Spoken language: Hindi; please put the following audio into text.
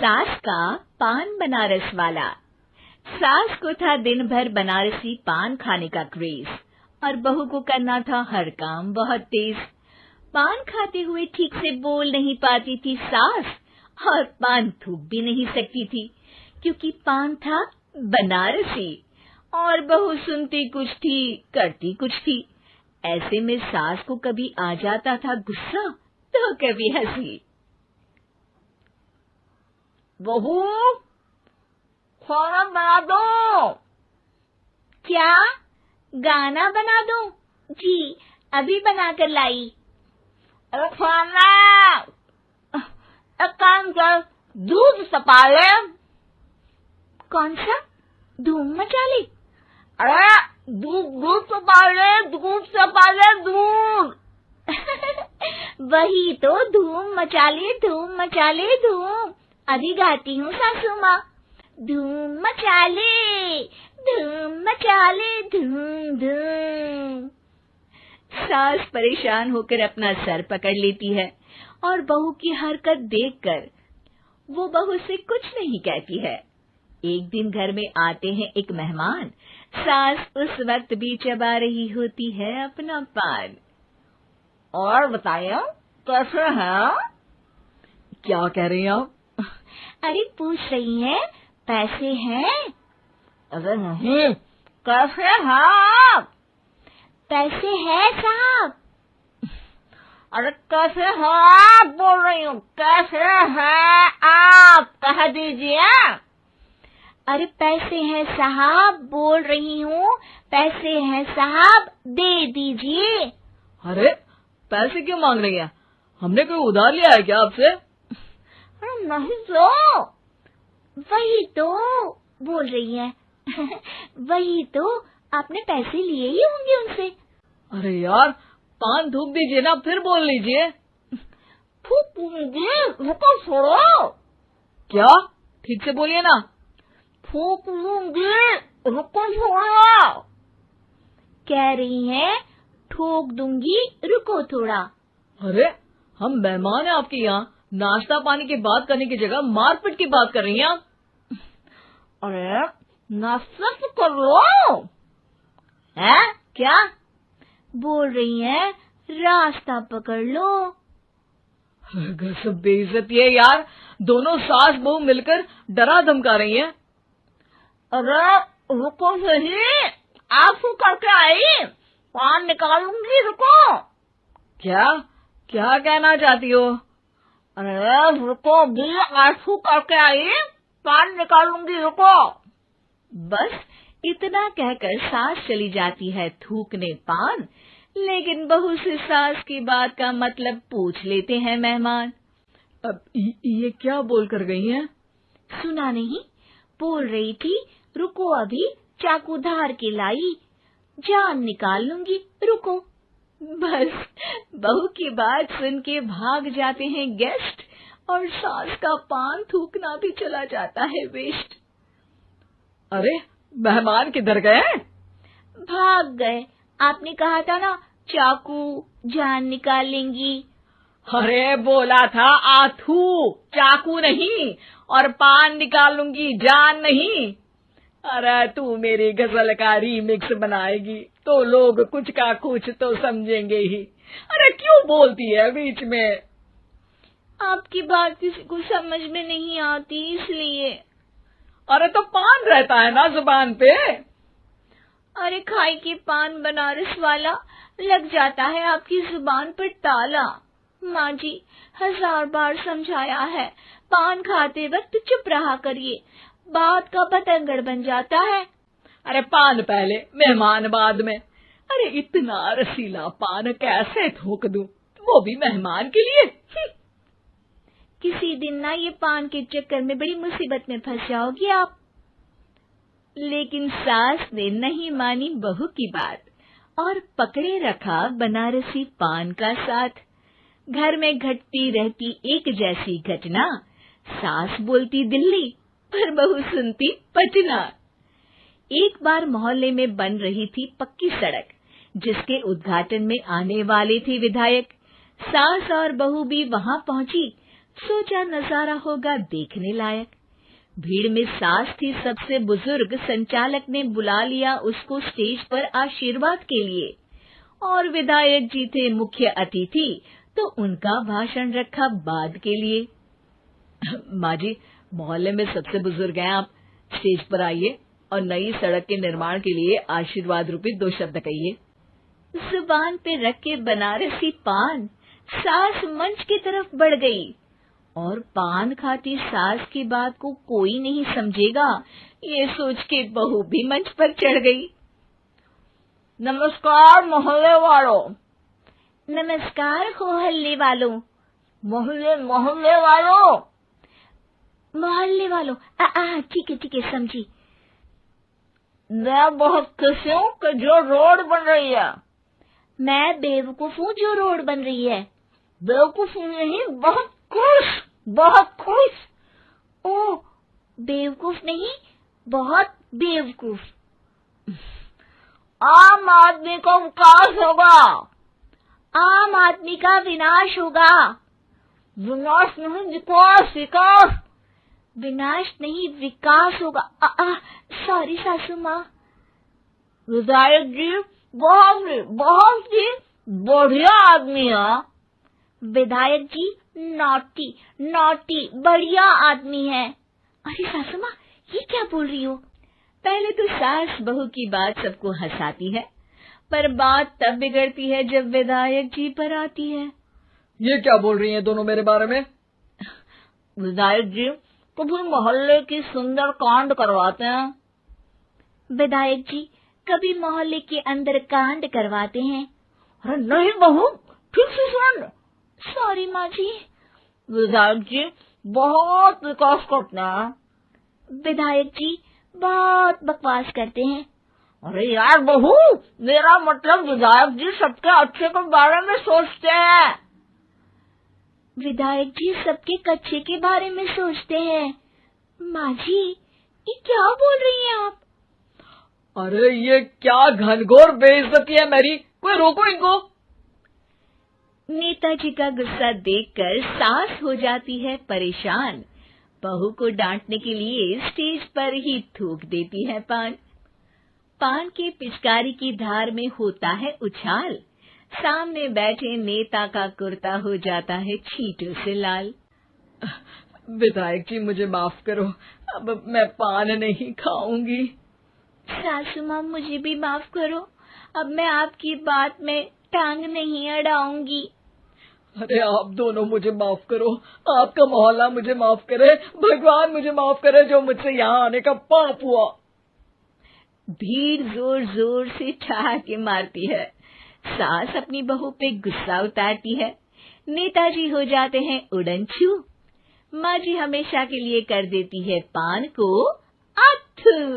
सास का पान बनारस वाला। सास को था दिन भर बनारसी पान खाने का क्रेज और बहू को करना था हर काम बहुत तेज। पान खाते हुए ठीक से बोल नहीं पाती थी सास और पान थूक भी नहीं सकती थी क्योंकि पान था बनारसी और बहू सुनती कुछ थी करती कुछ थी। ऐसे में सास को कभी आ जाता था गुस्सा तो कभी हंसी। बहू, खाना बना दो। क्या गाना बना दूं? जी अभी बना कर लाई। अरे खाना, एक काम कर, दूध तपा ले। कौन सा? धूम मचा ले? अरे दूध तपा ले, दूध तपा ले, दूध। वही तो, धूम मचा ले, धूम मचा ले, धूम। अभी गाती हूँ सासू माँ। धूम मचा ले, धूम मचा ले, धूम धूम। सास परेशान होकर अपना सर पकड़ लेती है और बहू की हरकत देखकर वो बहू से कुछ नहीं कहती है। एक दिन घर में आते हैं एक मेहमान। सास उस वक्त भी चबा रही होती है अपना पान। और बताइए कैसे हैं? क्या कह रही हैं आप? अरे पूछ रही हैं पैसे हैं? अरे नहीं, कैसे हैं आप? पैसे हैं साहब। अरे कैसे हैं आप बोल रही हूँ, कैसे हैं आप कह दीजिए। अरे पैसे हैं साहब बोल रही हूँ, पैसे हैं साहब दे दीजिए। अरे पैसे क्यों मांग रही हैं? हमने कोई उधार लिया है क्या आपसे? अरे नहीं तो। वही तो बोल रही है। वही तो, आपने पैसे लिए ही होंगे उनसे। अरे यार पान थूक दीजिए ना, फिर बोल लीजिए। थूक दीजिए, रुको छोड़ो। क्या? ठीक से बोलिए ना। थूक दूंगी, रुको छोड़ो। कह रही हैं ठोक दूंगी, रुको थोड़ा। अरे हम मेहमान हैं आपके यहाँ, नाश्ता पानी की बात करने की जगह मारपीट की बात कर रही हैं आप। अरे नाश्ता तो कर लो। है क्या बोल रही हैं? रास्ता पकड़ लो। गजब बेइज्जती है यार, दोनों सास बहू मिलकर डरा धमका रही हैं। अरे रुको सही, आप क्यों करके आई? पान निकालूंगी, रुको। क्या क्या कहना चाहती हो? अरे रुको भी, आंसू करके आई, पान निकालूंगी, रुको। बस इतना कहकर सास चली जाती है थूकने पान, लेकिन बहू से सास की बात का मतलब पूछ लेते हैं मेहमान। अब ये क्या बोल कर गई हैं? सुना नहीं? बोल रही थी रुको अभी चाकू धार के लाई, जान निकाल लूंगी, रुको। बस बहू की बात सुन के भाग जाते हैं गेस्ट और सास का पान थूकना भी चला जाता है वेस्ट। अरे मेहमान किधर गए? भाग गए। आपने कहा था ना चाकू जान निकाल लेंगी। अरे बोला था आथू, चाकू नहीं, और पान निकाल लूंगी, जान नहीं। अरे तू मेरी गजल का रीमिक्स बनाएगी तो लोग कुछ का कुछ तो समझेंगे ही। अरे क्यों बोलती है बीच में? आपकी बात किसी को समझ में नहीं आती इसलिए। अरे तो पान रहता है ना जुबान पे। अरे खाई के पान बनारस वाला, लग जाता है आपकी जुबान पर ताला। माँ जी 1000 बार समझाया है, पान खाते वक्त चुप रहा करिए, बात का बतंगड़ बन जाता है। अरे पान पहले मेहमान बाद में। अरे इतना रसीला पान कैसे थूक दूं, वो भी मेहमान के लिए। किसी दिन ना ये पान के चक्कर में बड़ी मुसीबत में फंस जाओगी आप। लेकिन सास ने नहीं मानी बहू की बात और पकड़े रखा बनारसी पान का साथ। घर में घटती रहती एक जैसी घटना, सास बोलती दिल्ली पर बहू सुनती पटना। एक बार मोहल्ले में बन रही थी पक्की सड़क, जिसके उद्घाटन में आने वाले थे विधायक। सास और बहू भी वहां पहुंची। सोचा नजारा होगा देखने लायक। भीड़ में सास थी सबसे बुजुर्ग। संचालक ने बुला लिया उसको स्टेज पर आशीर्वाद के लिए, और विधायक जी थे मुख्य अतिथि, तो उनका भाषण रखा बाद के लिए। माँ जी, मोहल्ले में सबसे बुजुर्ग हैं आप, स्टेज पर आइए और नई सड़क के निर्माण के लिए आशीर्वाद रूपी 2 शब्द कहिए। जुबान पे रख के बनारसी पान सास मंच की तरफ बढ़ गई, और पान खाती सास की बात को कोई नहीं समझेगा, ये सोच के बहू भी मंच पर चढ़ गई। नमस्कार मोहल्ले वालों। नमस्कार मोहल्ले वालों। मोहल्ले वालों। मोहल्ले वालों, ठीक है समझी। मैं बहुत खुश हूँ कि जो रोड बन रही है। मैं बेवकूफ हूँ जो रोड बन रही है। बेवकूफ नहीं, बहुत खुश। ओह, बेवकूफ नहीं, बहुत बेवकूफ। आम आदमी का विकास होगा। आम आदमी का विनाश होगा। विनाश नहीं, विकास। विनाश नहीं, विकास होगा। सॉरी सासू माँ। विधायक जी बहुत ही बढ़िया आदमी है। विधायक जी नॉटी बढ़िया आदमी है। अरे सासू माँ, ये क्या बोल रही हो? पहले तो सास बहू की बात सबको हंसाती है, पर बात तब बिगड़ती है जब विधायक जी पर आती है। ये क्या बोल रही हैं दोनों मेरे बारे में? विधायक जी कभी मोहल्ले की सुंदर कांड करवाते हैं। विधायक जी कभी मोहल्ले के अंदर कांड करवाते हैं। अरे नहीं बहू, ठीक से सुन। सॉरी माँ जी। विधायक जी बहुत विकास करते हैं। विधायक जी बहुत बकवास करते हैं। अरे यार बहू, मेरा मतलब विधायक जी सबके अच्छे के बारे में सोचते हैं। विधायक जी सबके कच्चे के बारे में सोचते हैं। माँ जी, ये क्या बोल रही हैं आप? अरे ये क्या घनघोर बेइज्जती है मेरी, कोई रोको इनको। नेताजी का गुस्सा देखकर सास हो जाती है परेशान। बहू को डांटने के लिए स्टेज पर ही थूक देती है पान के पिचकारी की धार में होता है उछाल। सामने बैठे नेता का कुर्ता हो जाता है छींटों से लाल। विधायक जी मुझे माफ करो, अब मैं पान नहीं खाऊंगी। सासू माँ मुझे भी माफ करो, अब मैं आपकी बात में टांग नहीं अड़ाऊंगी। अरे आप दोनों मुझे माफ करो, आपका मोहल्ला मुझे माफ करे, भगवान मुझे माफ करे जो मुझसे यहाँ आने का पाप हुआ। भीड़ जोर जोर से ठहाके मारती है। सास अपनी बहू पे गुस्सा उतारती है। नेताजी हो जाते हैं उड़नछू। माँ जी हमेशा के लिए कर देती है पान को अथू।